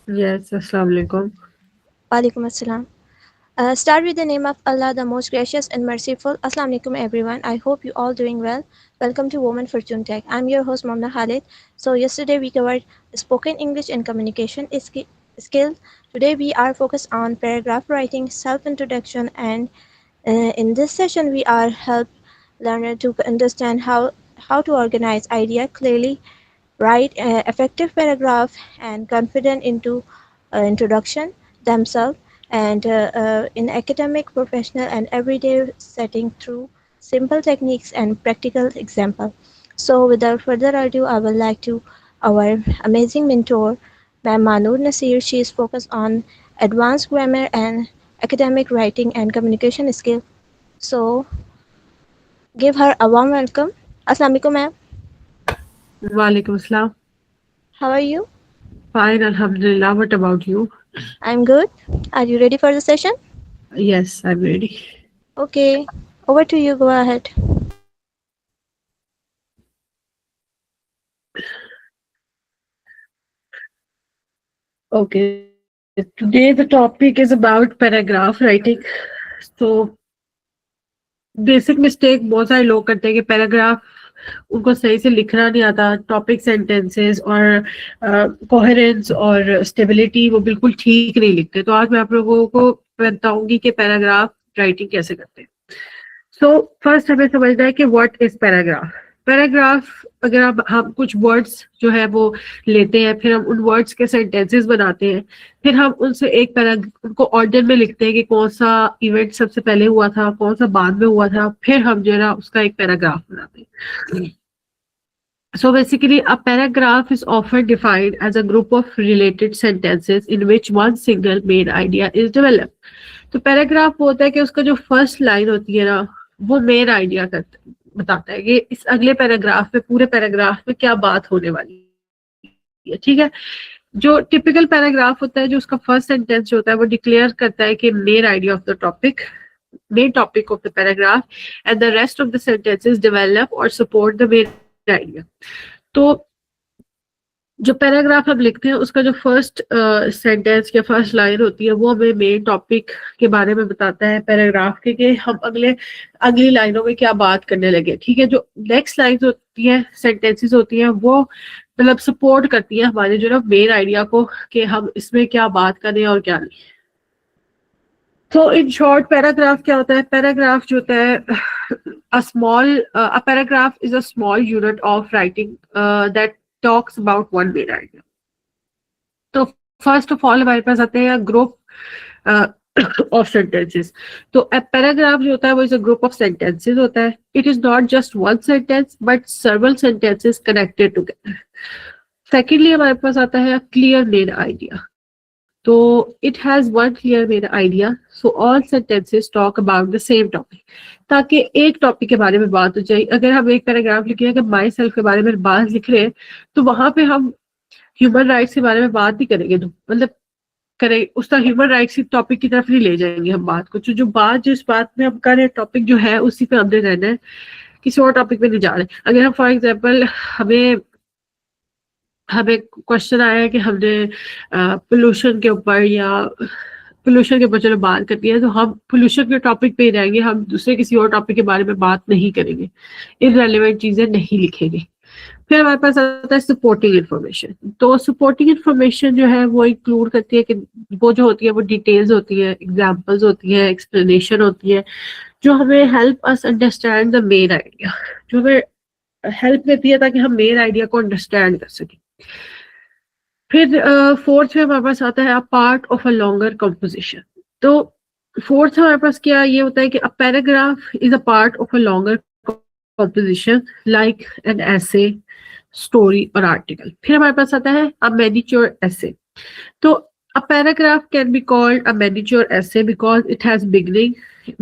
Yes, Assalamu alaikum. Walaikum assalam. Start with the name of Allah, the most gracious and merciful. Assalamu alaikum, everyone. I hope you all doing well. Welcome to Women Fortune Tech. I'm your host, Momna Khalid. So, yesterday we covered spoken English and communication skills. Today we are focused on paragraph writing, self introduction, and in this session we are help learner to understand how to organize idea clearly, write effective paragraph, and confident into introduction themselves and in academic, professional, and everyday setting through simple techniques and practical example. So, without further ado, I would like to our amazing mentor, Ma'am Manur Nasir. She is focused on advanced grammar and academic writing and communication skill. So, give her a warm welcome. Assalamu alaikum, ma'am. Walaikum assalam. How are you? Fine, Alhamdulillah. What about you? I'm good. Are you ready for the session? Yes, I'm ready. Okay, over to you. Go ahead. Okay, today the topic is about paragraph writing. So, basic mistake बहुत सारे लोग करते हैं कि paragraph उनको सही से लिखना नहीं आता, टॉपिक सेंटेंसेस और कोहेरेंस और स्टेबिलिटी वो बिल्कुल ठीक नहीं लिखते। तो आज मैं आप लोगों को बताऊंगी कि पैराग्राफ राइटिंग कैसे करते हैं। सो फर्स्ट हमें समझना है कि व्हाट इज पैराग्राफ। पैराग्राफ अगर हम कुछ वर्ड्स जो है वो लेते हैं, फिर हम उन वर्ड्स के सेंटेंसेस बनाते हैं, फिर हम उनसे एक उनको ऑर्डर में लिखते हैं कि कौन सा इवेंट सबसे पहले हुआ था, कौन सा बाद में हुआ था, फिर हम जो है ना उसका एक पैराग्राफ बनाते हैं। So basically, a paragraph is often defined as a group of related sentences in which one single main idea is developed. तो पैराग्राफ वो होता है कि उसका जो फर्स्ट लाइन होती है ना वो मेन आइडिया बताता है कि इस अगले पैराग्राफ में, पूरे पैराग्राफ में क्या बात होने वाली है। ठीक है, जो टिपिकल पैराग्राफ होता है, जो उसका फर्स्ट सेंटेंस जो होता है वो डिक्लेयर करता है कि main idea of the topic, main topic of the paragraph, and the rest of the sentences develop or support the main idea. तो जो पैराग्राफ हम लिखते हैं उसका जो फर्स्ट सेंटेंस या फर्स्ट लाइन होती है वो हमें मेन टॉपिक के बारे में बताता है पैराग्राफ के, कि हम अगली लाइनों में क्या बात करने लगे। ठीक है, जो नेक्स्ट लाइन होती है, सेंटेंसेस होती हैं, वो मतलब सपोर्ट करती है हमारे जो ना मेन आइडिया को, कि हम इसमें क्या बात करें और क्या नहीं। तो इन शॉर्ट पैराग्राफ क्या होता है? पैराग्राफ जो होता है a paragraph is a small unit of writing that talks about one main idea. तो फर्स्ट ऑफ ऑल हमारे पास आते हैं ग्रुप ऑफ सेंटेंसेस। तो पैराग्राफ जो होता है वो is a group of sentences होता है। It is not just one sentence but सर्वल sentences connected together. Secondly हमारे पास आता है क्लियर मेन आइडिया। तो it has one clear main idea, so all sentences talk about the same topic, ताकि एक topic के बारे में बात हो जाए। अगर हम एक पैराग्राफ लिखे हैं कि माई सेल्फ के बारे में बात लिख रहे हैं, तो वहां पे हम ह्यूमन राइट्स के बारे में बात नहीं करेंगे, तो मतलब करें उसका ह्यूमन राइट्स की टॉपिक की तरफ नहीं ले जाएंगे हम बात को। जो बात जिस बात में हम कर रहे हैं, टॉपिक जो है उसी पे हमने रहना है, किसी और टॉपिक पे नहीं जा रहे। अगर हम फॉर एग्जाम्पल हमें क्वेश्चन आया है कि हमने पोल्यूशन के ऊपर चलो बात करनी है, तो हम पोल्यूशन के टॉपिक पे ही रहेंगे, हम दूसरे किसी और टॉपिक के बारे में बात नहीं करेंगे, इररिलेवेंट चीजें नहीं लिखेंगे। फिर हमारे पास आता है सपोर्टिंग इन्फॉर्मेशन। तो सपोर्टिंग इन्फॉर्मेशन जो है वो इंक्लूड करती है कि वो जो होती है वो डिटेल्स होती है, एग्जाम्पल्स होती है, एक्सप्लेनेशन होती है, जो हमें help us understand the main idea, जो हमें हेल्प देती है ताकि हम मेन आइडिया को अंडरस्टैंड कर सकें। फिर फोर्थ में हमारे पास आता है part of a longer composition. तो फोर्थ हमारे पास क्या ये होता है कि a paragraph is a part of a longer composition like an ऐसे, स्टोरी और आर्टिकल। फिर हमारे पास आता है अ मैनिच्योर ऐसे। तो a paragraph can be called a miniature essay because it has beginning,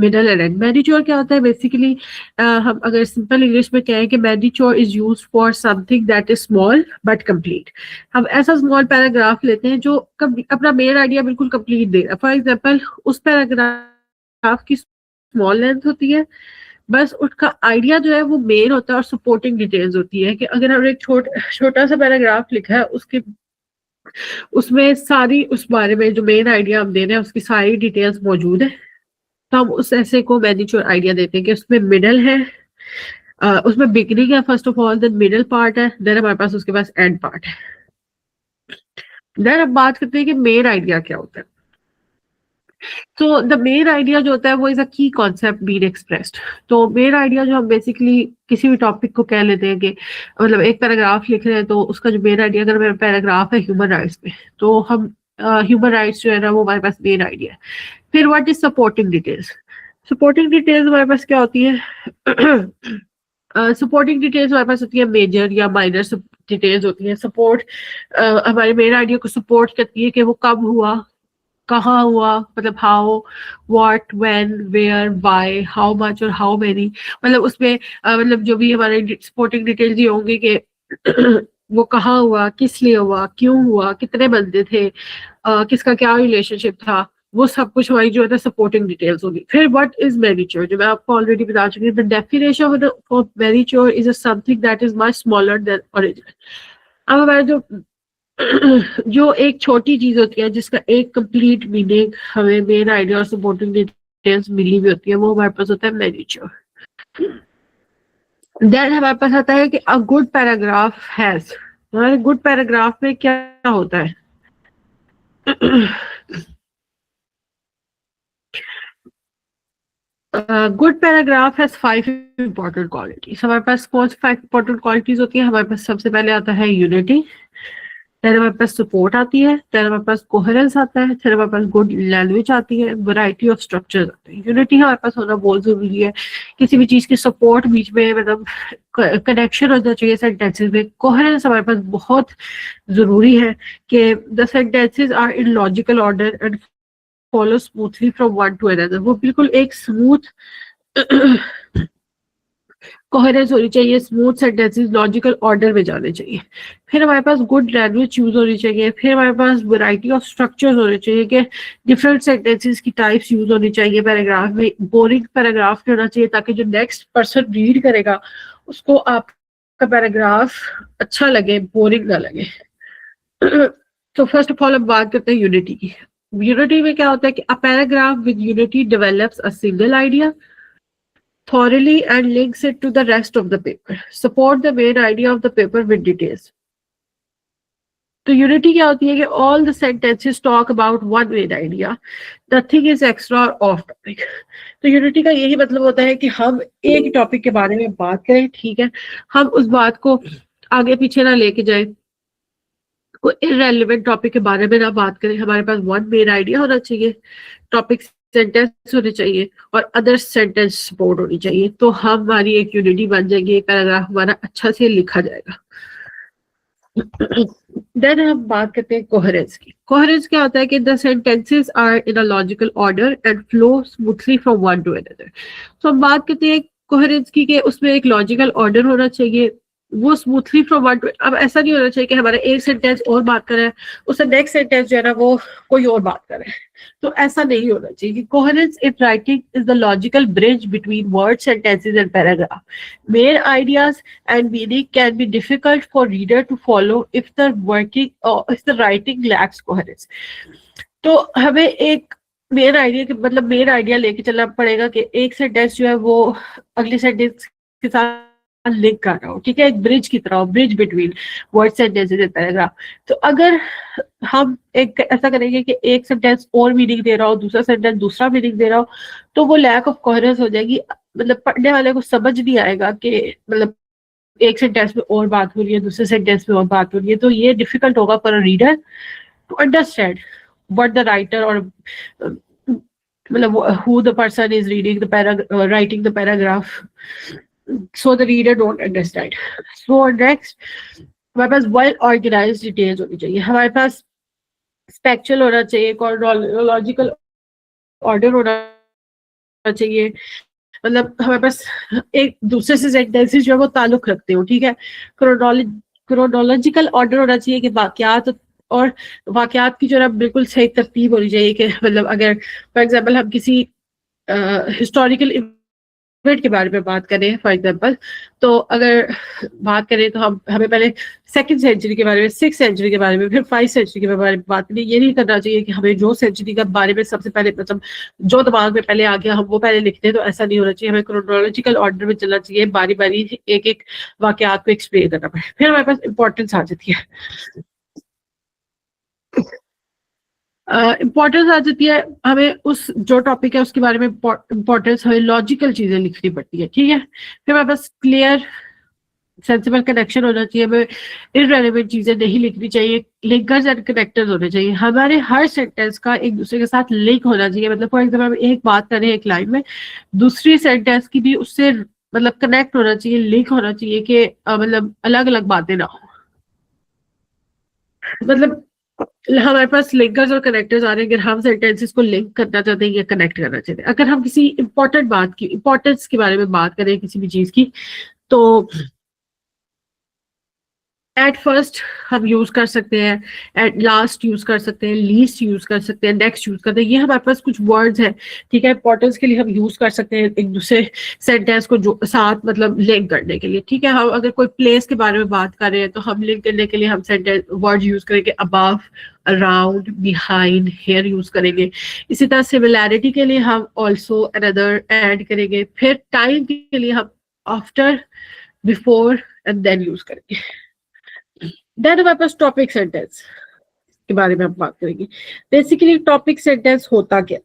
middle and end. Miniature क्या होता है? बेसिकली हम अगर सिंपल इंग्लिश में कहें कि miniature is used for something that is small but complete. हम ऐसा स्मॉल पैराग्राफ लेते हैं जो अपना मेन आइडिया बिल्कुल कंप्लीट दे रहा है। फॉर एग्जाम्पल उस पैराग्राफ की स्मॉल लेंथ होती है, बस उसका आइडिया जो है वो मेन होता है और सपोर्टिंग डिटेल्स होती है। कि अगर हमने एक छोटा सा पैराग्राफ लिखा है, उसके उसमें सारी उस बारे में जो मेन आइडिया हम दे रहे हैं उसकी सारी डिटेल्स मौजूद है। तो हम उस ऐसे को मैनिच्योर आइडिया देते हैं कि उसमें मिडल है, उसमें बिगनिंग है first of all, then middle part है, देन हमारे पास उसके पास एंड पार्ट है। देन अब बात करते हैं कि मेन आइडिया क्या होता है। तो द मेन आइडिया जो होता है वो इज अ की कॉन्सेप्ट बीन एक्सप्रेस्ड। तो मेन आइडिया जो हम बेसिकली किसी भी टॉपिक को कह लेते हैं कि मतलब एक पैराग्राफ लिख रहे हैं तो उसका जो मेन आइडिया, अगर मेरा पैराग्राफ है ह्यूमन राइट्स पे, तो हम ह्यूमन राइट्स जो है ना वो हमारे पास मेन आइडिया है। फिर what is supporting details. Supporting details हमारे पास क्या होती है? सपोर्टिंग डिटेल्स हमारे पास होती है मेजर या माइनर डिटेल्स होती है। सपोर्ट हमारे मेन आइडिया को सपोर्ट करती है कि वो कब हुआ, कहाँ हुआ, मतलब how, what, when, where, why, how much और हाउ मेनी। मतलब उसमें मतलब जो भी हमारे सपोर्टिंग डिटेल्स ये होंगे कि वो कहाँ हुआ, किस लिए हुआ, क्यों हुआ, कितने बंदे थे, किसका क्या रिलेशनशिप था, वो सब कुछ हमारी जो है सपोर्टिंग डिटेल्स होगी। फिर व्हाट इज मैनिच्योर, जो मैं आपको ऑलरेडी बता चुकी हूँ, the definition of miniature is a something that is much smaller than original. अब हमारा जो जो एक छोटी चीज होती है जिसका एक कंप्लीट मीनिंग हमें मेन आइडिया और सपोर्टिंग डिटेल्स मिली हुई होती है, वो हमारे पास होता है मैनिच्योर। देन हमारे पास आता है कि अ गुड पैराग्राफ हैज। हमारे गुड पैराग्राफ में क्या होता है? Good paragraph has 5 important qualities. हमारे पास कौन सी 5 इंपॉर्टेंट क्वालिटीज होती है? हमारे पास सबसे पहले आता है यूनिटी, फिर हमारे पास सपोर्ट आती है, फिर हमारे पास कोहेरेंस आता है, फिर हमारे पास गुड लैंग्वेज आती है, वैरायटी ऑफ स्ट्रक्चर्स आते हैं। यूनिटी हमारे पास होना बहुत जरूरी है। किसी भी चीज की सपोर्ट बीच में, मतलब कनेक्शन होना चाहिए सेंटेंसेस में। कोहेरेंस हमारे पास बहुत जरूरी है कि the sentences are in logical order and follow smoothly from one to another. वो बिल्कुल एक स्मूथ कोहेरेंस होनी चाहिए, स्मूथ सेंटेंसेस लॉजिकल ऑर्डर में जाने चाहिए। फिर हमारे पास गुड लैंग्वेज यूज होनी चाहिए। फिर हमारे पास वैरायटी ऑफ स्ट्रक्चर्स होने चाहिए कि डिफरेंट सेंटेंसेस की टाइप्स यूज होनी चाहिए पैराग्राफ में। बोरिंग पैराग्राफ नहीं होना चाहिए ताकि जो नेक्स्ट पर्सन रीड करेगा उसको आपका पैराग्राफ अच्छा लगे, बोरिंग ना लगे। तो फर्स्ट ऑफ ऑल हम बात करते हैं यूनिटी की। यूनिटी में क्या होता है कि a paragraph with unity develops a single idea thoroughly and links it to the rest of the paper. Support the main idea of the paper with details. तो यूनिटी क्या होती है कि all the sentences talk about one main idea, nothing is extra और of topic. तो unity का यही मतलब होता है कि हम एक टॉपिक के बारे में बात करें, ठीक है, हम उस बात को आगे पीछे ना लेके जाए, कोई इररेलेवेंट टॉपिक के बारे में ना बात करें। हमारे पास वन मेन आइडिया होना चाहिए, टॉपिक सेंटेंस होने चाहिए और अदर सेंटेंस सपोर्ट होनी चाहिए। तो हमारी एक यूनिटी बन जाएगी, एक पैराग्राफ हमारा अच्छा से लिखा जाएगा। देन हम बात करते हैं कोहेरेंस की। कोहेरेंस क्या होता है कि the sentences are in a logical order and flow smoothly from one to another. तो हम बात करते हैं कोहेरेंस की कि उसमें एक लॉजिकल ऑर्डर होना चाहिए, वो स्मूथली फ्रॉम वन टू। अब ऐसा नहीं होना चाहिए कि हमारा एक सेंटेंस और बात कर रहा है, उससे नेक्स्ट सेंटेंस जो है ना वो कोई और बात कर रहा है। तो ऐसा नहीं होना चाहिए। Coherence in writing is the logical bridge between word, sentences and paragraph. Main ideas and meaning can be difficult for reader to follow if the writing lacks coherence. तो हमें एक मेन आइडिया के मतलब मेन आइडिया लेके चलना पड़ेगा कि एक सेंटेंस जो है वो अगले सेंटेंस के साथ लिंक कर रहा हो, ठीक है, एक ब्रिज की तरह, bridge between word, sentences and paragraph. तो अगर हम एक ऐसा करेंगे कि एक सेंटेंस और मीनिंग दे रहा हो, दूसरा सेंटेंस दूसरा मीनिंग दे रहा हो, तो वो लैक ऑफ कोहेरेंस हो जाएगी। मतलब पढ़ने वाले को समझ नहीं आएगा कि मतलब एक सेंटेंस में और बात हो रही है, दूसरे सेंटेंस में और बात हो रही है। तो ये डिफिकल्ट होगा for a reader to understand what the writer और मतलब who the person is reading the writing the paragraph, so the reader don't understand. So next हमारे पास well organized details होनी चाहिए। हमारे पास स्पेक्चुअल होना चाहिए, chronological ऑर्डर होना चाहिए। मतलब हमारे पास एक दूसरे से सेंटेंसेस जो है वो ताल्लुक रखते हो, ठीक है। क्रोनोलॉजिकल ऑर्डर होना चाहिए कि वाकयात और वाकयात की जो है बिल्कुल सही तरतीब होनी चाहिए कि मतलब अगर फॉर एग्जांपल हम किसी हिस्टोरिकल के बारे में बात करें फॉर एग्जांपल, तो अगर बात करें तो हम हमें पहले 2nd सेंचुरी के बारे में, 6th सेंचुरी के बारे में, फिर 5th सेंचुरी के बारे में बात करनी। ये नहीं करना चाहिए कि हमें जो सेंचुरी के बारे में सबसे पहले मतलब जो दिमाग में पहले आ गया हम वो पहले लिखते हैं, तो ऐसा नहीं होना चाहिए। हमें क्रोनोलॉजिकल ऑर्डर में चलना चाहिए, बारी बारी एक एक वाकयात को एक्सप्लेन करना पड़े। फिर हमारे पास इंपॉर्टेंस आ जाती है। इम्पोर्टेंस आ जाती है, हमें उस जो टॉपिक है उसके बारे में इम्पोर्टेंस, हमें लॉजिकल चीजें लिखनी पड़ती है, ठीक है। फिर हमारे पास क्लियर सेंसिबल कनेक्शन होना चाहिए, हमें इररेलेवेंट चीजें नहीं लिखनी चाहिए, लिंकर्स एंड कनेक्टर्स होने चाहिए। हमारे हर सेंटेंस का एक दूसरे के साथ लिंक होना चाहिए। मतलब फॉर एग्जाम्पल हम एक बात करें एक लाइन में, दूसरी सेंटेंस की भी उससे मतलब कनेक्ट होना चाहिए, लिंक होना चाहिए कि मतलब अलग अलग बातें ना हो। मतलब हमारे पास लिंकर्स और कनेक्टर्स आ रहे हैं, अगर हम सेंटेंसेस को लिंक करना चाहते हैं या कनेक्ट करना चाहते हैं। अगर हम किसी इंपॉर्टेंट बात की इंपॉर्टेंस के बारे में बात करें किसी भी चीज की, तो एट फर्स्ट हम यूज कर सकते हैं, एट लास्ट यूज कर सकते हैं, लीस्ट यूज कर सकते हैं, नेक्स्ट यूज करते हैं। ये हमारे पास कुछ वर्ड्स हैं, ठीक है, इंपॉर्टेंस के लिए हम यूज कर सकते हैं एक दूसरे सेंटेंस को जो साथ मतलब लिंक करने के लिए, ठीक है। हम अगर कोई प्लेस के बारे में बात कर रहे हैं तो हम लिंक करने के लिए हम सेंटेंस वर्ड यूज करेंगे, above, around, behind, here use करेंगे। इसी तरह सिमिलैरिटी के लिए हम ऑल्सो, अनदर ऐड करेंगे। फिर टाइम के लिए हम after, before and then use करेंगे। देन हमारे पास टॉपिक सेंटेंस के बारे में हम बात करेंगे। बेसिकली टॉपिक सेंटेंस होता क्या,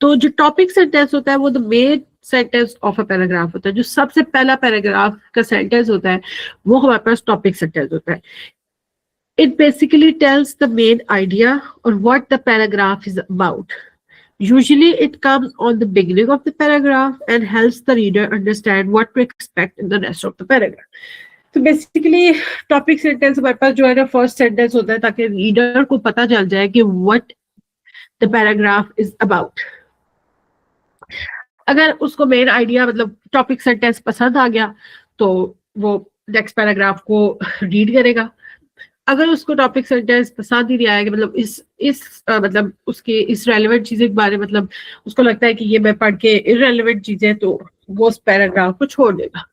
तो जो टॉपिक सेंटेंस होता है वो the main sentence of a paragraph होता है। जो सबसे पहला पैराग्राफ का सेंटेंस होता है वो हमारे पास टॉपिक सेंटेंस होता है। It basically tells the main idea और what the paragraph is about. Usually it comes on the beginning of the paragraph and helps the reader understand what to expect in the rest of the paragraph. तो basically topic sentence हमारे पास जो है ना first sentence होता है, ताकि reader को पता चल जाए कि what the paragraph is about. अगर उसको मेन आइडिया मतलब टॉपिक सेंटेंस पसंद आ गया तो वो नेक्स्ट पैराग्राफ को रीड करेगा। अगर उसको टॉपिक सेंटेंस पसंद ही नहीं आएगा, मतलब मतलब उसके इस रेलेवेंट चीजें के बारे मतलब उसको लगता है कि ये मैं पढ़ के इररेलेवेंट चीजें, तो वो उस पैराग्राफ को छोड़ देगा।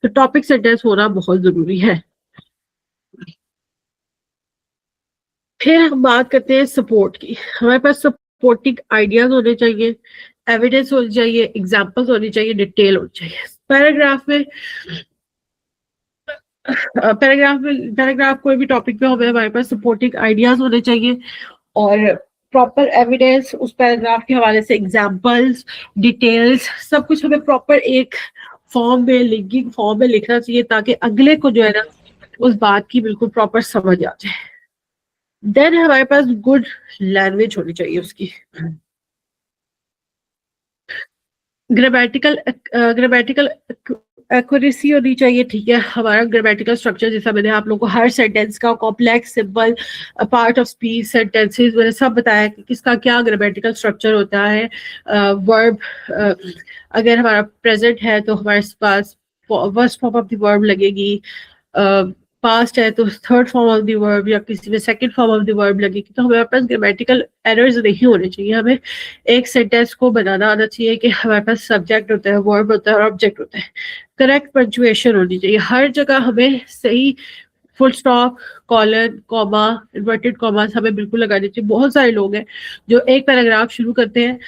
तो टॉपिक सेंटेंस होना बहुत जरूरी है। फिर हम बात करते हैं सपोर्ट की। हमारे पास सपोर्टिंग आइडियाज होने चाहिए, एविडेंस होनी चाहिए, एग्जांपल्स होनी चाहिए, डिटेल होनी चाहिए। पैराग्राफ कोई भी टॉपिक पे हमें हमारे पास सपोर्टिंग आइडियाज होने चाहिए और प्रॉपर एविडेंस, उस पैराग्राफ के हवाले से एग्जांपल्स, डिटेल्स, सब कुछ हमें प्रॉपर एक फॉर्म में, लिंकिंग फॉर्म में लिखना चाहिए, ताकि अगले को जो है ना उस बात की बिल्कुल प्रॉपर समझ आ जाए। देन हमारे पास गुड लैंग्वेज होनी चाहिए उसकी। ग्रामेटिकल एक्यूरेसी होनी चाहिए, ठीक है। हमारा ग्रामेटिकल स्ट्रक्चर जैसा मैंने आप लोगों को हर सेंटेंस का complex, simple, part of speech, sentences मैंने सब बताया कि किसका क्या ग्रामेटिकल स्ट्रक्चर होता है। वर्ब अगर हमारा प्रेजेंट है तो हमारे पास first form of the verb लगेगी, पास्ट है तो third form of the verb या किसी में second form of the verb लगेगी। तो हमारे पास ग्रामेटिकल एरर्स नहीं होने चाहिए। हमें एक सेंटेंस को बनाना आना चाहिए कि हमारे पास सब्जेक्ट होता है, वर्ब होता है और ऑब्जेक्ट होता है। करेक्ट पंक्चुएशन होनी चाहिए, हर जगह हमें सही full stop, colon, comma, inverted commas हमें बिल्कुल लगाने चाहिए। बहुत सारे लोग हैं जो एक पैराग्राफ शुरू करते हैं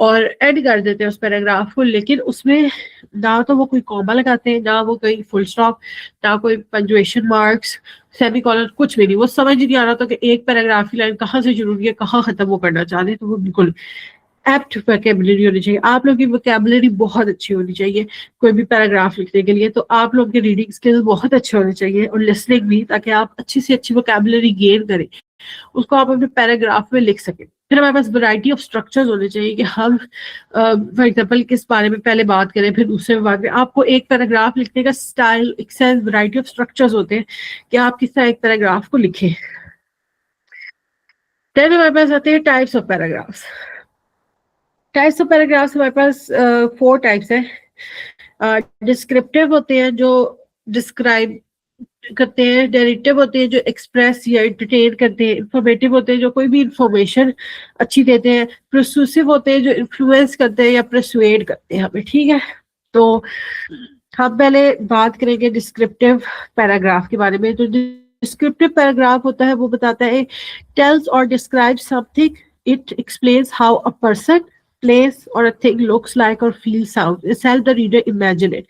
और एंड कर देते हैं उस पैराग्राफ को, लेकिन उसमें ना तो वो कोई कॉमा लगाते हैं, ना वो कोई फुल स्टॉप, ना कोई पंक्चुएशन मार्क्स, सेमी कॉलन, कुछ भी नहीं। वो समझ ही नहीं आ रहा था कि एक पैराग्राफ की लाइन कहाँ से शुरू हुई है, कहाँ खत्म वो करना चाह रहे हैं। तो वो बिल्कुल एप्ट वोकैबुलरी होनी चाहिए। आप लोगों की वोकैबुलरी बहुत अच्छी होनी चाहिए कोई भी पैराग्राफ लिखने के लिए। तो आप लोगों के रीडिंग स्किल्स बहुत अच्छे होने चाहिए और लिसनिंग भी, ताकि आप अच्छी से अच्छी वोकैबुलरी गेन करें, उसको आप अपने पैराग्राफ में लिख सकें। फिर हमारे पास वैरायटी ऑफ स्ट्रक्चर्स होने चाहिए कि हम फॉर एग्जांपल किस बारे में पहले बात करें फिर दूसरे में बात करें। आपको एक पैराग्राफ लिखने का स्टाइल, एक्सेंस, वैरायटी ऑफ स्ट्रक्चर्स होते हैं कि आप किस तरह एक पैराग्राफ को लिखें। फिर हमारे पास आते हैं types of paragraphs. Types of paragraphs हमारे पास 4 टाइप्स है। डिस्क्रिप्टिव होते हैं जो डिस्क्राइब करते हैं, नैरेटिव होते हैं जो एक्सप्रेस या एंटरटेन करते हैं, इंफॉर्मेटिव होते हैं जो कोई भी इंफॉर्मेशन अच्छी देते हैं, परसुएसिव होते हैं जो इन्फ्लुएंस करते हैं या परसुएड करते हैं हमें, ठीक है। तो हम पहले बात करेंगे डिस्क्रिप्टिव पैराग्राफ के बारे में। तो डिस्क्रिप्टिव पैराग्राफ होता है, वो बताता है टेल्स और describe something, it explains how a person, place और a thing looks like or feels sounds. It helps the reader imagine it.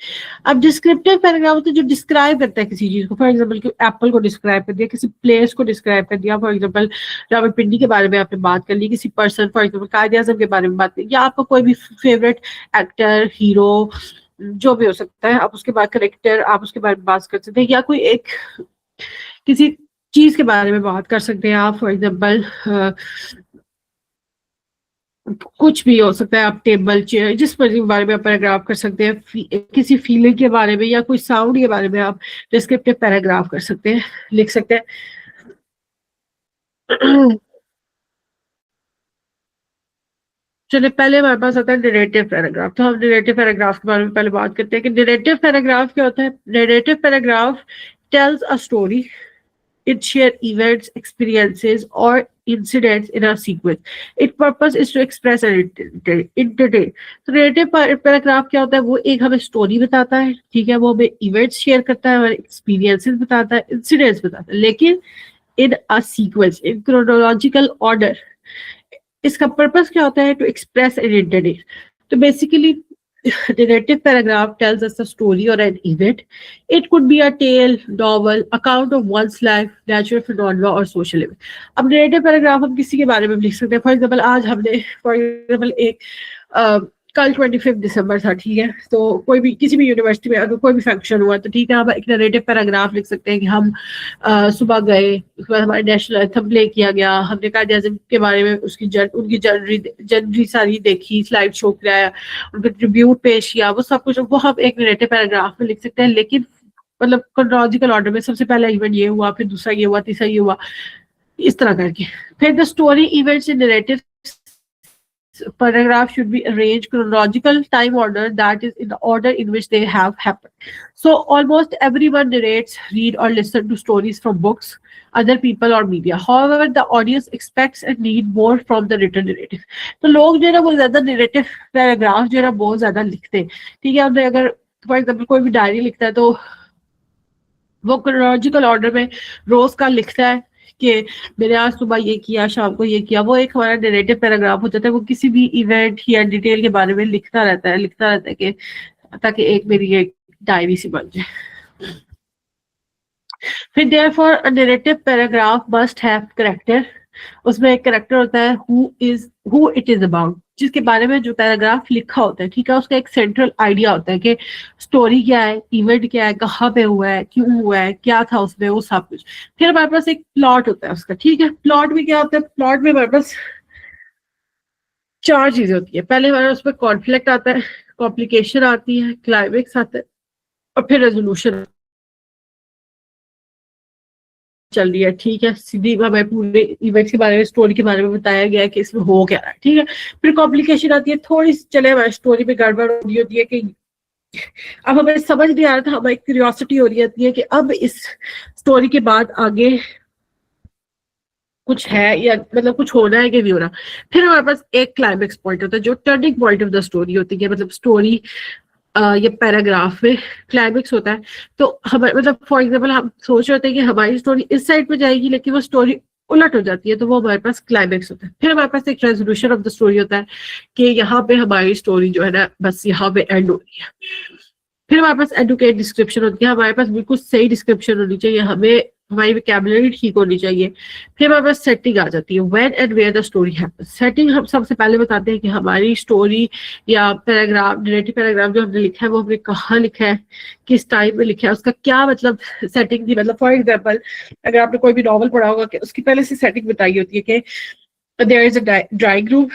अब डिस्क्रिप्टिव पैराग्राफ होता है जो डिस्क्राइब करता है किसी चीज को। फॉर एग्जाम्पल एप्पल को डिस्क्राइब कर दिया, किसी प्लेस को डिस्क्राइब कर दिया। फॉर एग्जाम्पल रावलपिंडी के बारे में आपने बात कर ली, किसी पर्सन फॉर एग्जाम्पल कायद आजम के बारे में बात की, या आपका कोई भी फेवरेट एक्टर, हीरो, जो भी हो सकता है, आप उसके बाद करेक्टर, आप उसके बारे में बात कर सकते हैं, या कोई एक किसी चीज के बारे में बात कर सकते हैं आप। फॉर एग्जाम्पल कुछ भी हो सकता है, आप टेबल, चेयर, जिस के बारे में आप पैराग्राफ कर सकते हैं। किसी फीलिंग के बारे में या कोई साउंड के बारे में आप डिस्क्रिप्टिव पैराग्राफ कर सकते हैं, लिख सकते हैं। चलिए पहले हमारे पास आता है नरेटिव पैराग्राफ। तो हम नरेटिव पैराग्राफ के बारे में पहले बात करते हैं कि नरेटिव पैराग्राफ क्या होता है। Narrative paragraph tales a story, it share events, experiences, or incidents in a sequence. Its purpose is to express and entertain. तो narrative पैराग्राफ क्या होता है, वो एक हमें स्टोरी बताता है, ठीक है, वो हमें इवेंट्स शेयर करता है और एक्सपीरियंसेस बताता है, इंसिडेंट्स बताता है, लेकिन in a sequence, in chronological order. इसका पर्पस क्या होता है, टू एक्सप्रेस एंड एंटरटेन। तो basically narrative paragraph tells us a story or an event. It could be a tale, novel, account of one's life, natural phenomena or social event. अब narrative paragraph हम किसी के बारे में लिख सकते हैं। फॉर एग्जाम्पल आज हमने फॉर एग्जाम्पल एक कल 25 दिसंबर था, ठीक है, तो कोई भी किसी भी यूनिवर्सिटी में अगर कोई भी फंक्शन हुआ तो ठीक है, हम एक नरेटिव पैराग्राफ लिख सकते हैं कि हम सुबह गए, उसके बाद हमारे नेशनल एंथम प्ले किया गया, हमने कायद आज़म के बारे में उनकी जनरी सारी देखी, स्लाइड शो कराया, उनका ट्रिब्यूट पेश किया, वो सब कुछ वो हम एक नरेटिव पैराग्राफ में लिख सकते हैं। लेकिन मतलब क्रोनोलॉजिकल ऑर्डर में सबसे पहला इवेंट ये हुआ, फिर दूसरा ये हुआ, तीसरा ये हुआ, इस तरह करके। फिर the story events in narrative paragraph should be arranged chronological time order, that is in the order in which they have happened. So almost everyone narrates, read or listen to stories from books, other people or media. However, the audience expects and need more from the written narrative. तो लोग जो है ना वो ज्यादा narrative paragraph जो है ना बहुत ज्यादा लिखते हैं, ठीक है। हमने अगर फॉर एग्जाम्पल कोई भी डायरी लिखता है तो वो क्रोनोलॉजिकल ऑर्डर में रोज का लिखता है कि मैंने आज सुबह ये किया, शाम को ये किया। वो एक हमारा नरेटिव पैराग्राफ हो जाता है। वो किसी भी इवेंट या डिटेल के बारे में लिखता रहता है कि ताकि एक मेरी एक डायरी सी बन जाए। फिर therefore a narrative paragraph must have character. उसमें एक कैरेक्टर होता है हु इट इज अबाउट, जिसके बारे में जो पैराग्राफ लिखा होता है, ठीक है, उसका एक सेंट्रल आइडिया होता है कि स्टोरी क्या है, इवेंट क्या है, कहाँ पे हुआ है, क्यों हुआ है, क्या था उसमें, वो सब कुछ। फिर हमारे पास एक प्लॉट होता है उसका, ठीक है। प्लॉट में क्या होता है, प्लॉट में हमारे पास 4 चीजें होती है। पहले हमारे उसमें कॉन्फ्लिक्ट आता है, कॉम्प्लिकेशन आती है, क्लाइमेक्स आता है और फिर रेजोल्यूशन चल रही है, ठीक है। सीधी हमें पूरे इवेंट्स के बारे में, स्टोरी के बारे में बताया गया है कि इसमें हो क्या रहा है, ठीक है। फिर कॉम्प्लिकेशन आती है, थोड़ी सी चले हमारी स्टोरी में गड़बड़ हो रही होती है कि अब हमें समझ नहीं आ रहा था, हमें क्यूरियोसिटी हो रही होती है कि अब इस स्टोरी के बाद आगे कुछ है या मतलब कुछ होना है कि नहीं होना। फिर हमारे पास एक क्लाइमेक्स पॉइंट होता है जो turning point of the story होती है, मतलब स्टोरी ये पैराग्राफ में क्लाइमेक्स होता है। तो हम मतलब फॉर एग्जाम्पल हम सोच रहे थे कि हमारी स्टोरी इस साइड पे जाएगी, लेकिन वो स्टोरी उलट हो जाती है, तो वो हमारे पास क्लाइमेक्स होता है। फिर हमारे पास एक रेजोल्यूशन ऑफ द स्टोरी होता है कि यहाँ पे हमारी स्टोरी जो है ना बस यहाँ पे एंड हो रही है। फिर हमारे पास एडुकेट डिस्क्रिप्शन होती है, हमारे पास बिल्कुल सही डिस्क्रिप्शन होनी चाहिए, हमें हमारी वोकैबुलरी ठीक होनी चाहिए। फिर हमारे पास सेटिंग आ जाती है, when and where the story happens. Setting हम सबसे पहले बताते हैं कि हमारी स्टोरी या पैराग्राफ, नरेटिव पैराग्राफ जो हमने लिखा है वो हमने कहाँ लिखा है, किस टाइम में लिखा है, उसका क्या मतलब सेटिंग थी। मतलब फॉर एग्जाम्पल अगर आपने कोई भी नॉवल पढ़ा होगा कि उसकी पहले से सेटिंग बताई होती है कि there is a drawing room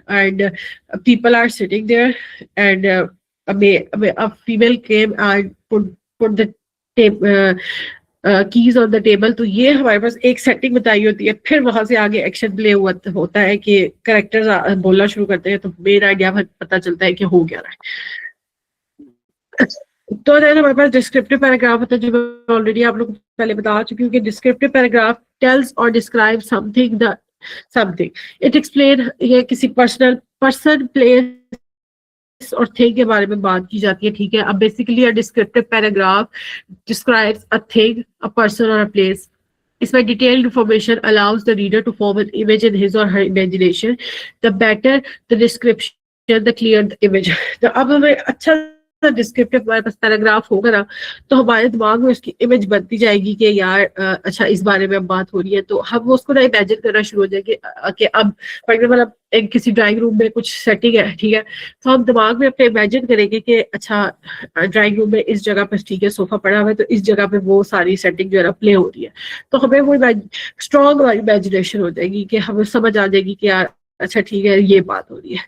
and people are sitting there and a female came and put the keys on the table. तो ये हमारे पास एक सेटिंग बताई होती है। फिर वहां से आगे एक्शन प्ले होता है कि कैरेक्टर्स बोलना शुरू करते हैं, तो मेन आइडिया पता चलता है कि हो क्या रहा है। तो हमारे पास डिस्क्रिप्टिव पैराग्राफ होता है जो मैं ऑलरेडी आप लोग पहले बता चुकी हूँ कि डिस्क्रिप्टिव पैराग्राफ टेल्स और डिस्क्राइब समथिंग इट एक्सप्लेन ये किसी पर्सन, प्लेस और थिंग के बारे में बात की जाती है, ठीक है। अब basically a descriptive paragraph describes a thing, a person or a place. इसमें detailed information allows the reader to form an image in his or her imagination. The better the description the clear the image. तो अब हमें अच्छा descriptive हमारे पास paragraph होगा ना, तो हमारे दिमाग में उसकी इमेज बनती जाएगी कि यार अच्छा इस बारे में अब बात हो रही है, तो हम उसको ना इमेजिन करना शुरू हो जाएंगे कि अब फॉर एग्जाम्पल अब एक किसी ड्राइंग रूम में कुछ सेटिंग है, ठीक है, तो हम दिमाग में अपने इमेजिन करेंगे कि अच्छा ड्राइंग रूम में इस जगह पर ठीक है सोफा पड़ा हुआ है, तो इस जगह पे वो सारी सेटिंग जो है ना प्ले हो रही है। तो हमें वो स्ट्रॉन्ग इमेजिनेशन हो जाएगी कि हमें समझ आ जाएगी कि यार अच्छा ठीक है ये बात हो रही है।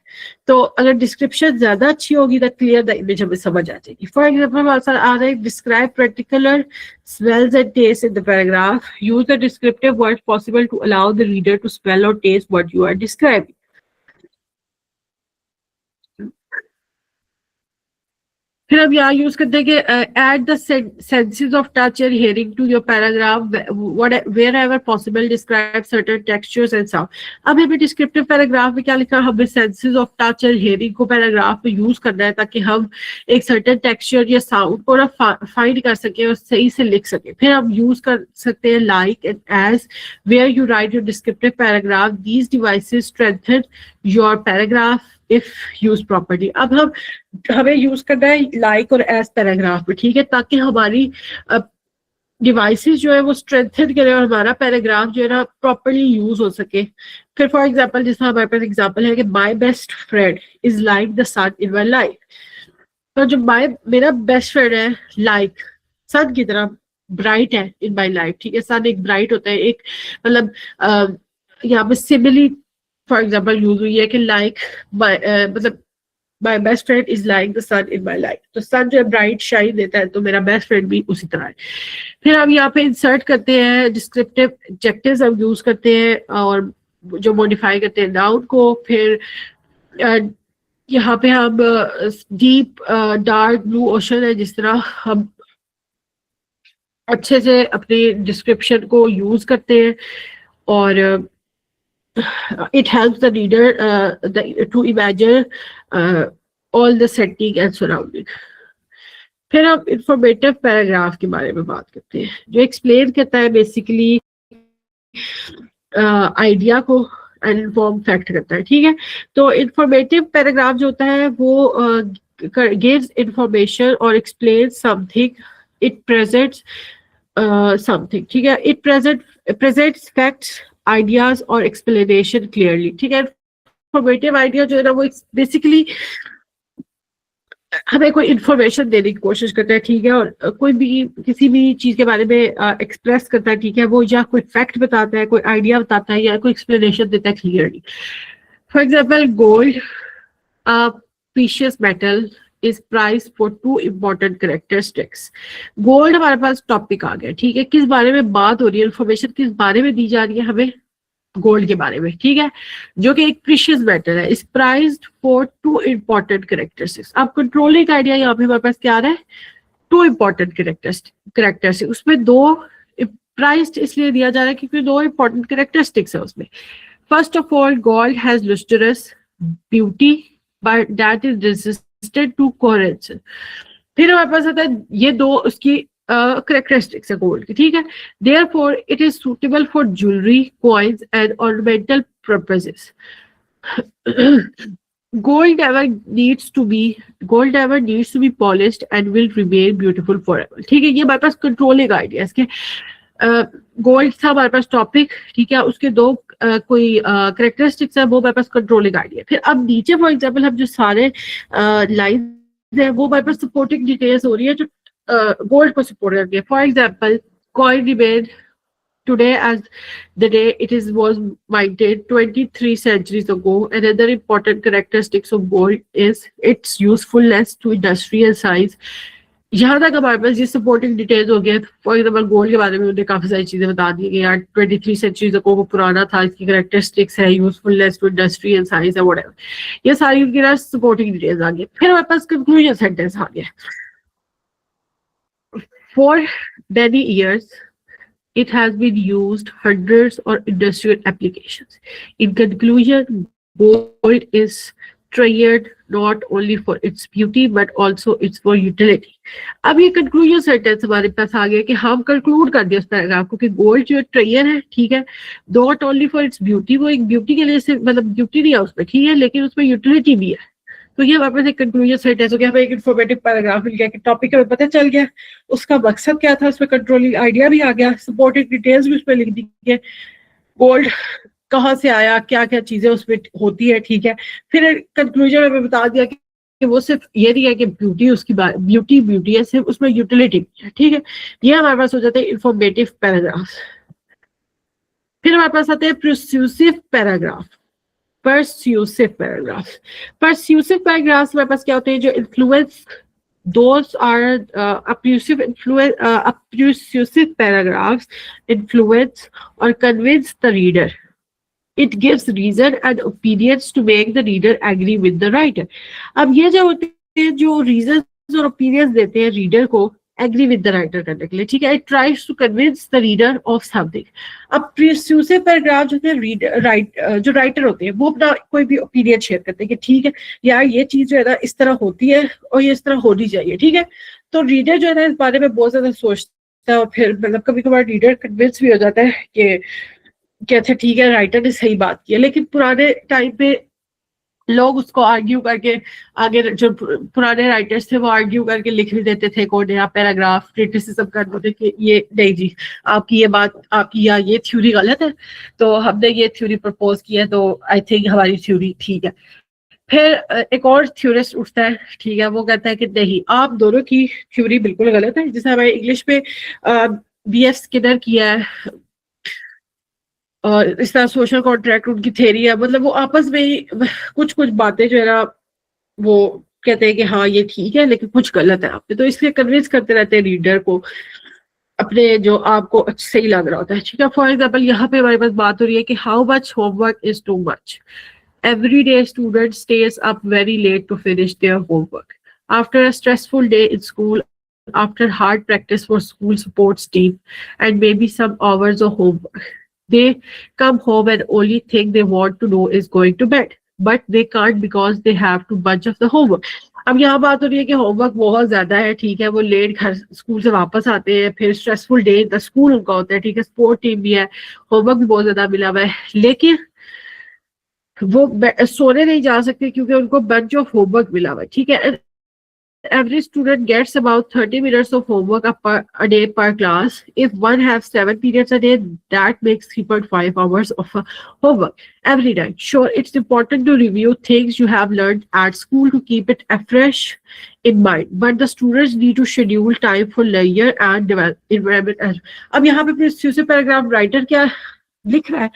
तो अगर डिस्क्रिप्शन ज्यादा अच्छी होगी तो क्लियर द इमेज हमें समझ आ जाएगी। फॉर एग्जाम्पल आ रहा है describe particular smells and tastes in the paragraph. Use the descriptive words possible to allow the reader to smell or taste what you are describing. फिर अब यहाँ यूज करते हैं कि add the senses of touch and hearing to your paragraph wherever possible describe certain textures and sound. अब हमें descriptive paragraph में क्या लिखा, हमें senses of touch and hearing को पैराग्राफ में यूज करना है ताकि हम एक सर्टेन टेक्सचर या साउंड को ना फाइंड कर सके और सही से लिख सके। फिर हम यूज कर सकते हैं like and as where you write your descriptive paragraph, these devices strengthen your paragraph if use properly. अब हमें यूज करना है लाइक और एज पैराग्राफ में, ठीक है, ताकि हमारी डिवाइसेस जो है वो स्ट्रेंथन करें और हमारा पैराग्राफ जो है ना प्रॉपर्ली यूज हो सके। फिर फॉर एग्जांपल जैसा हमारे पास एग्जांपल है कि my best friend is like the sun in my life. तो जो मेरा बेस्ट फ्रेंड है लाइक सन की तरह ब्राइट है इन माय लाइफ, ठीक है। सन एक ब्राइट होता है, एक मतलब यहाँ पे सिमिली फॉर एग्जाम्पल यूज हुई है कि लाइक मतलब my best friend is like the sun in my life. तो सन जो है ब्राइट शाइन देता है, तो मेरा बेस्ट फ्रेंड भी उसी तरह है। फिर हम यहाँ पे इंसर्ट करते हैं डिस्क्रिप्टिव एडजेक्टिव्स हम यूज करते हैं और जो मॉडिफाई करते हैं नाउन को। फिर यहाँ पे हम डीप डार्क ब्लू ओशन है, जिस तरह हम अच्छे से अपनी डिस्क्रिप्शन को यूज करते हैं और it helps the reader to imagine all the setting and surrounding. फिर हम इंफॉर्मेटिव पैराग्राफ के बारे में बात करते हैं, जो एक्सप्लेन करता है बेसिकली आइडिया को एंड इन्फॉर्म फैक्ट करता है, ठीक है। तो इंफॉर्मेटिव पैराग्राफ जो होता है वो गिव्स इंफॉर्मेशन और explain something, it presents something, ठीक है। इट प्रेजेंट्स फैक्ट्स आइडियाज और एक्सप्लेनेशन क्लियरली, ठीक है। इंफॉर्मेटिव आइडिया जो है ना वो बेसिकली हमें कोई इंफॉर्मेशन देने की कोशिश करता है, ठीक है, और कोई भी किसी भी चीज के बारे में एक्सप्रेस करता है, ठीक है, वो या कोई फैक्ट बताता है, कोई आइडिया बताता है या कोई एक्सप्लेनेशन देता है clearly. For example gold precious metal is price for 2 important characteristics. Gold हमारे पास टॉपिक आ गया, ठीक है, किस बारे में बात हो रही है, इंफॉर्मेशन किस बारे में दी जा रही है हमें, गोल्ड के बारे में, ठीक है, जो कि एक प्रीशियस मेटल है, is priced for 2 important characteristics. अब कंट्रोलिंग आइडिया यहाँ पे हमारे पास क्या आ रहा है, 2 इम्पोर्टेंट कैरेक्टरिस्टिक्स, उसमें 2 प्राइस्ड इसलिए दिया जा रहा है क्योंकि 2 इम्पोर्टेंट कैरेक्टरिस्टिक्स है उसमें। First of all gold has lustrous beauty but that is resistant to coherence. फिर हमारे पास आता है ये 2 उसकी characteristics है गोल्ड की, ठीक है। Therefore, it is suitable for jewelry, coins, and ornamental purposes. Gold never needs to be polished and will remain beautiful forever. ठीक है, ये हमारे पास कंट्रोलिंग आइडिया इसके। गोल्ड था हमारे पास टॉपिक, ठीक है, उसके 2 कोई कैरेक्टरिस्टिक्स है, वो हमारे पास कंट्रोलिंग आइडिया। फिर अब नीचे फॉर एग्जाम्पल हम जो सारे लाइन्स है वो हमारे पास सपोर्टिंग डिटेल्स हो रही है जो gold को support करती है। For example, coin remained today as the day it was minted 23 centuries ago. Another important characteristics of gold is its usefulness to industry and science. यहाँ तक हमारे पास ये सपोर्टिंग डिटेल्स हो गए। फॉर एग्जाम्पल गोल्ड के बारे में उन्होंने काफी सारी चीजें बता दी कि यार 23 सेंचुरीज को वो पुराना था, इसकी कैरेक्टरिस्टिक्स है, usefulness to industry and science है, व्हाटएवर, ये सारी उनकी सपोर्टिंग डिटेल्स आ गई। फिर हमारे पास कंक्लूजन सेंटेंस आ गया। For many years, it has been used hundreds of industrial applications. In conclusion, gold is treasured not only for its beauty but also it's for utility. अब ये conclusion sentence हमारे पास आ गया कि हम कंक्लूड कर दिया उस पैराग्राफ को कि गोल्ड जो ट्रेयर है, ठीक है, not only for its beauty, वो एक ब्यूटी के लिए से मतलब ब्यूटी नहीं है उसमें, ठीक है, लेकिन उसमें यूटिलिटी भी है। तो ये हमारे पास एक कंक्लूजन सेंटेंस हो गया, हमें एक इन्फॉर्मेटिव पैराग्राफ मिल गया कि टॉपिक हमें पता चल गया, उसका मकसद क्या था, उसमें कंट्रोलिंग आइडिया भी आ गया, सपोर्टिंग डिटेल्स भी उसमें लिख दी है, गोल्ड कहाँ से आया, क्या क्या चीजें उसमें होती है, ठीक है। फिर कंक्लूजन में बता दिया कि वो सिर्फ ये नहीं है कि ब्यूटी उसकी बात ब्यूटी है, सिर्फ उसमें यूटिलिटी भी है, ठीक है। ये हमारे पास हो जाते हैं इंफॉर्मेटिव पैराग्राफ। फिर हमारे पास आते हैं परस्यूसिव पैराग्राफ। परस्यूसिव पैराग्राफ्स हमारे पास क्या होते हैं, जो influence, those are persuasive paragraphs influence or convince the reader. It gives reason and opinions to make the reader agree with the writer. अब ये जो होते हैं, जो reasons और opinions देते हैं रीडर को एग्री विद द राइटर करने के लिए, ठीक है। It tries to convince the reader of something. अब परस्यूसिव पैराग्राफ जो है जो राइटर होते हैं वो अपना कोई भी ओपिनियन शेयर करते हैं कि ठीक है यार ये चीज जो है ना इस तरह होती है और ये इस तरह होनी चाहिए, ठीक है। तो रीडर जो है ना इस बारे में बहुत ज्यादा सोचता है और फिर मतलब कभी कभार रीडर कन्विंस भी हो जाता है कि अच्छा ठीक है राइटर ने सही बात की है। लेकिन पुराने टाइम पे लोग उसको आर्ग्यू करके, आगे जो पुराने राइटर्स थे वो आर्ग्यू करके लिख भी देते थे कोई नया पैराग्राफ, क्रिटिसिज्म करते थे कि ये नहीं जी आपकी ये बात, आपकी या ये थ्योरी गलत है, तो हमने ये थ्योरी प्रपोज किया तो आई थिंक हमारी थ्योरी ठीक है। फिर एक और थ्योरिस्ट उठता है, ठीक है, वो कहता है कि नहीं आप दोनों की थ्योरी बिल्कुल गलत है। जैसे हमारे इंग्लिश में B.F. स्किनर किया है और इस तरह सोशल कॉन्ट्रैक्ट उनकी थ्योरी है, मतलब वो आपस में ही कुछ कुछ बातें जो है ना वो कहते हैं कि हाँ ये ठीक है लेकिन कुछ गलत है आप पे, तो इसलिए कन्विंस करते रहते हैं रीडर को अपने जो आपको सही लग रहा होता है, ठीक है। फॉर एग्जाम्पल यहाँ पे हमारे पास बात हो रही है कि how much homework is too much. Every day student stays up very late to finish their homework. After a stressful day in school, after hard practice for school sports team, and maybe some hours of homework, they come home and only thing they want to know is going to bed. But they can't because they have too much of the homework. अब यहाँ बात हो रही है कि homework बहुत ज्यादा है, ठीक है, वो लेट घर स्कूल से वापस आते हैं, फिर स्ट्रेसफुल डे द स्कूल उनका होता है, ठीक है, स्पोर्ट टीम भी है, होमवर्क भी बहुत ज्यादा मिला हुआ है, लेकिन वो सोने नहीं जा सकते क्योंकि उनको बंच ऑफ होमवर्क मिला हुआ है, ठीक है। Every student gets about 30 minutes of homework a day per class. If one has 7 periods a day, that makes 3.5 hours of homework every day. Sure, it's important to review things you have learned at school to keep it fresh in mind, but the students need to schedule time for leisure and environment. अब यहाँ पे परस्यूसिव paragraph writer क्या लिख रहा है,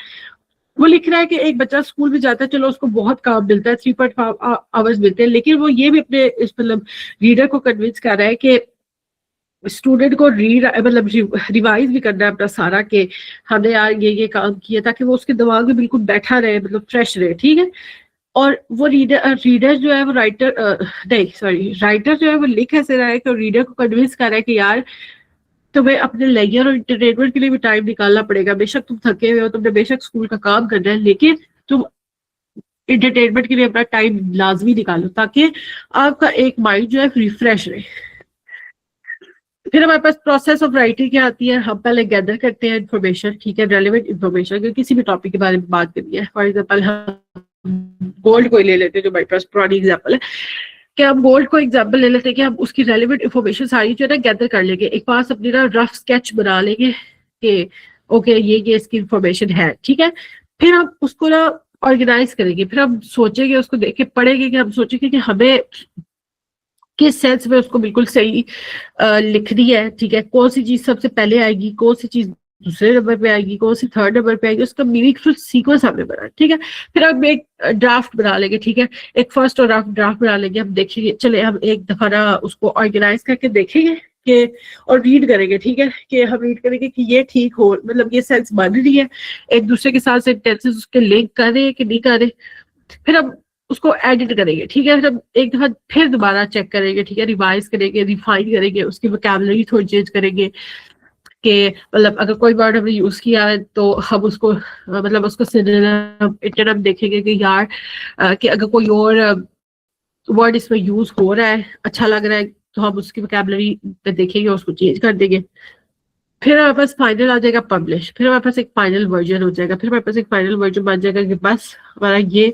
वो लिख रहा है कि एक बच्चा स्कूल भी जाता है, चलो उसको बहुत काम मिलता है, 3.5 आवर्स मिलते हैं, लेकिन वो ये भी अपने मतलब रीडर को कन्विंस कर रहा है कि स्टूडेंट को रिवाइज भी करना है अपना सारा कि हमने यार ये काम किया, ताकि वो उसके दिमाग में बिल्कुल बैठा रहे, मतलब फ्रेश रहे, ठीक है। और वो रीडर जो है वो राइटर जो है वो लिख ऐसे रहा है कि रीडर को कन्विंस कर रहा है कि यार तुम्हें अपने लेजर और इंटरटेनमेंट के लिए भी टाइम निकालना पड़ेगा। बेशक तुम थके हुए हो, तुमने बेशक स्कूल का काम करना है, लेकिन तुम इंटरटेनमेंट के लिए अपना टाइम लाजमी निकालो ताकि आपका एक माइंड जो है रिफ्रेश रहे। फिर हमारे पास प्रोसेस ऑफ राइटिंग क्या आती है, हम पहले गैदर करते हैं इन्फॉर्मेशन, ठीक है, रेलेवेंट इन्फॉर्मेशन, अगर किसी भी टॉपिक के बारे में बात करनी है। फॉर एग्जाम्पल हम गोल्ड को ले लेते हैं जो हमारे पास पुरानी एग्जाम्पल है, कि हम गोल्ड को एग्जाम्पल ले लेते हैं कि हम उसकी रेलेवेंट इन्फॉर्मेशन सारी जो है ना गैदर कर लेंगे, एक पास अपनी ना रफ स्केच बना लेंगे कि ओके ये इसकी इन्फॉर्मेशन है, ठीक है। फिर हम उसको ना ऑर्गेनाइज करेंगे, फिर हम सोचेंगे, उसको देख के पढ़ेंगे कि हम सोचेंगे कि हमें किस सेंस में उसको बिल्कुल सही लिखनी है, ठीक है, कौन सी चीज सबसे पहले आएगी, कौन सी चीज दूसरे नंबर पे आएगी, कौन सी थर्ड नंबर पे आएगी, उसका मीनिंगफुल सीक्वेंस हमने बनाया, ठीक है। फिर हम एक ड्राफ्ट बना लेंगे, ठीक है, एक फर्स्ट और ड्राफ्ट बना लेंगे, हम देखेंगे, चले हम एक दफा ना उसको ऑर्गेनाइज करके देखेंगे कि और रीड करेंगे, ठीक है, कि हम रीड करेंगे कि ये ठीक हो, मतलब ये सेंस बन रही है, एक दूसरे के साथ सेंटेंसेस उसके लिंक कर रहे हैं कि नहीं कर रहे। फिर हम उसको एडिट करेंगे, ठीक है, फिर हम एक दफा फिर दोबारा चेक करेंगे, ठीक है, रिवाइज करेंगे, रिफाइन करेंगे, उसकी वोकैबुलरी थोड़ी चेंज करेंगे कि मतलब अगर कोई वर्ड हमने यूज किया है तो हम उसको मतलब उसको सिनोनिम इंटोनिम देखेंगे कि यार कि अगर कोई और वर्ड इसमें यूज हो रहा है, अच्छा लग रहा है, तो हम उसकी वोकैबुलरी पे देखेंगे, उसको चेंज कर देंगे। फिर हमारे पास फाइनल आ जाएगा पब्लिश, फिर हमारे पास एक फाइनल वर्जन हो जाएगा, फिर हमारे पास एक फाइनल वर्जन बन जाएगा कि बस हमारा ये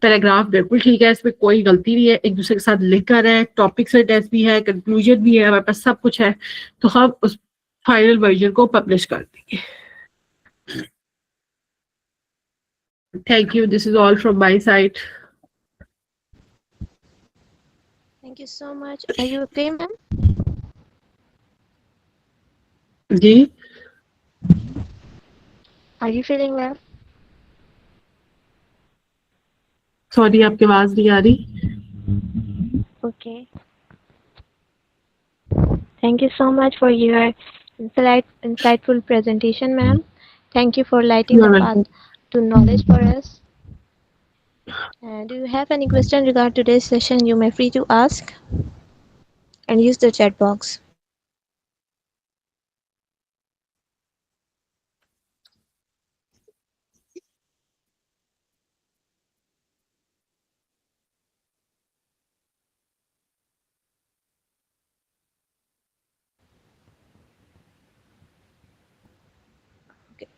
पैराग्राफ बिल्कुल ठीक है, इसमें कोई गलती नहीं है, एक दूसरे के साथ लिंक कर रहा है, टॉपिक सेंटेंस भी है, कंक्लूजन भी है, हमारे पास सब कुछ है, तो हम उस फाइनल वर्जन को पब्लिश कर देंगे। Thank you, this is all from my side. Thank you so much. Are you okay, ma'am? जी, Are you feeling well? Sorry आपकी आवाज नहीं आ रही। Okay. Thank you so much for your insightful presentation, ma'am. Thank you for lighting the You're path welcome. to knowledge for us. Do you have any question regarding today's session? You may free to ask and use the chat box.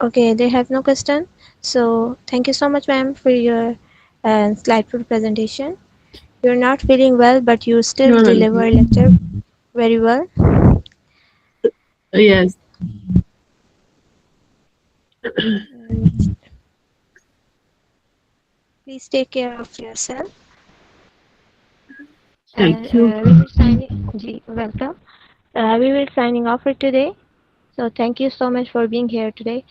Okay, they have no question. So thank you so much, ma'am, for your slideful presentation. You're not feeling well, but you still You're deliver welcome. lecture very well. Yes, Mm, Please take care of yourself. And thank you. we will welcome. We will signing off for today. So thank you so much for being here today.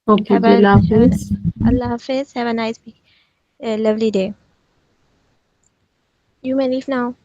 Okay, Have ji, a Allah Hafiz. Allah Hafiz. Have a nice, lovely day. You may leave now.